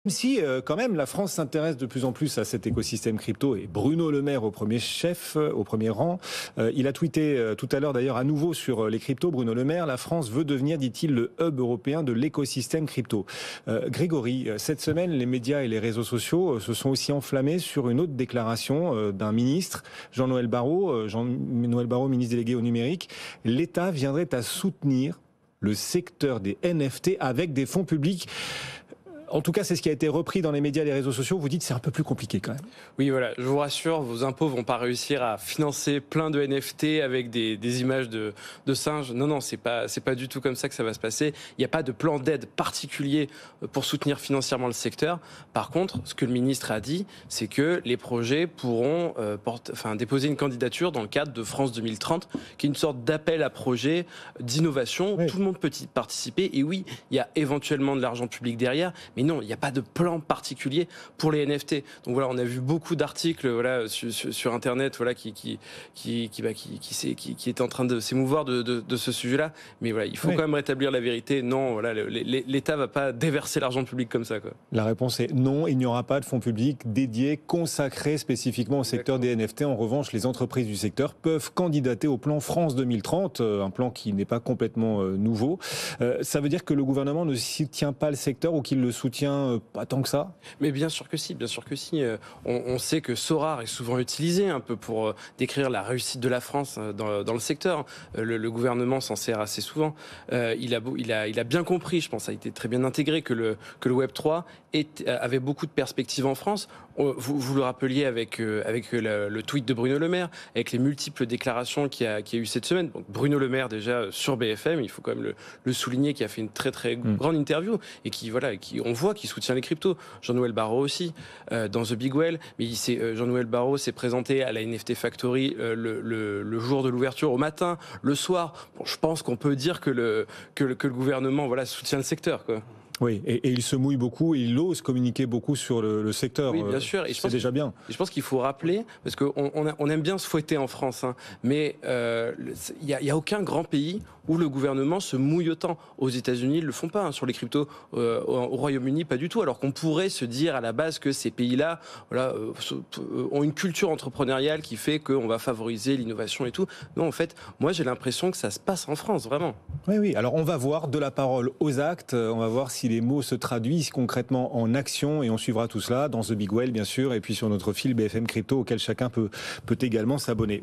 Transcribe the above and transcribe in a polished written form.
Même si, quand même, la France s'intéresse de plus en plus à cet écosystème crypto et Bruno Le Maire au premier chef, au premier rang. Il a tweeté tout à l'heure d'ailleurs à nouveau sur les cryptos. Bruno Le Maire, la France veut devenir, dit-il, le hub européen de l'écosystème crypto. Grégory, cette semaine, les médias et les réseaux sociaux se sont aussi enflammés sur une autre déclaration d'un ministre, Jean-Noël Barrot. Jean-Noël Barrot, ministre délégué au numérique. L'État viendrait à soutenir le secteur des NFT avec des fonds publics. En tout cas, c'est ce qui a été repris dans les médias et les réseaux sociaux. Vous dites que c'est un peu plus compliqué quand même. Oui, voilà, je vous rassure, vos impôts vont pas réussir à financer plein de NFT avec des images de singes. Non, non, c'est pas du tout comme ça que ça va se passer. Il n'y a pas de plan d'aide particulier pour soutenir financièrement le secteur. Par contre, ce que le ministre a dit, c'est que les projets pourront déposer une candidature dans le cadre de France 2030, qui est une sorte d'appel à projet d'innovation. Oui. Tout le monde peut y participer. Et oui, il y a éventuellement de l'argent public derrière. Mais non, il n'y a pas de plan particulier pour les NFT. Donc voilà, on a vu beaucoup d'articles sur Internet qui est en train de s'émouvoir de ce sujet-là. Mais voilà, il faut quand même rétablir la vérité. Non, voilà, l'État ne va pas déverser l'argent public comme ça, quoi. La réponse est non, il n'y aura pas de fonds publics dédiés, consacrés spécifiquement au secteur des NFT. En revanche, les entreprises du secteur peuvent candidater au plan France 2030, un plan qui n'est pas complètement nouveau. Ça veut dire que le gouvernement ne soutient pas le secteur ou qu'il le soutient pas tant que ça? Mais bien sûr que si, bien sûr que si. On sait que Sorare est souvent utilisé un peu pour décrire la réussite de la France dans le secteur. Le gouvernement s'en sert assez souvent. Il a bien compris, je pense, ça a été très bien intégré, que le Web3 avait beaucoup de perspectives en France. Vous le rappeliez avec le tweet de Bruno Le Maire, avec les multiples déclarations qu'il y a eu cette semaine. Donc Bruno Le Maire déjà sur BFM, il faut quand même le souligner, qui a fait une très très grande interview et on voit qu'il soutient les cryptos. Jean-Noël Barrot aussi, dans The Big Well. Mais Jean-Noël Barrot s'est présenté à la NFT Factory le jour de l'ouverture, au matin, le soir. Bon, je pense qu'on peut dire que le gouvernement soutient le secteur, quoi. Oui, et il se mouille beaucoup, il ose communiquer beaucoup sur le secteur. Oui, bien sûr. C'est déjà bien. Je pense qu'il faut rappeler, parce qu'on aime bien se fouetter en France, hein, mais il n'y a aucun grand pays où le gouvernement se mouille autant. Aux États-Unis, ils ne le font pas, hein, sur les cryptos. Au Royaume-Uni, pas du tout. Alors qu'on pourrait se dire à la base que ces pays-là ont une culture entrepreneuriale qui fait qu'on va favoriser l'innovation et tout. Non, en fait, moi j'ai l'impression que ça se passe en France, vraiment. Oui. Alors on va voir de la parole aux actes. On va voir si les mots se traduisent concrètement en action et on suivra tout cela dans The Big Well, bien sûr, et puis sur notre fil BFM Crypto auquel chacun peut également s'abonner.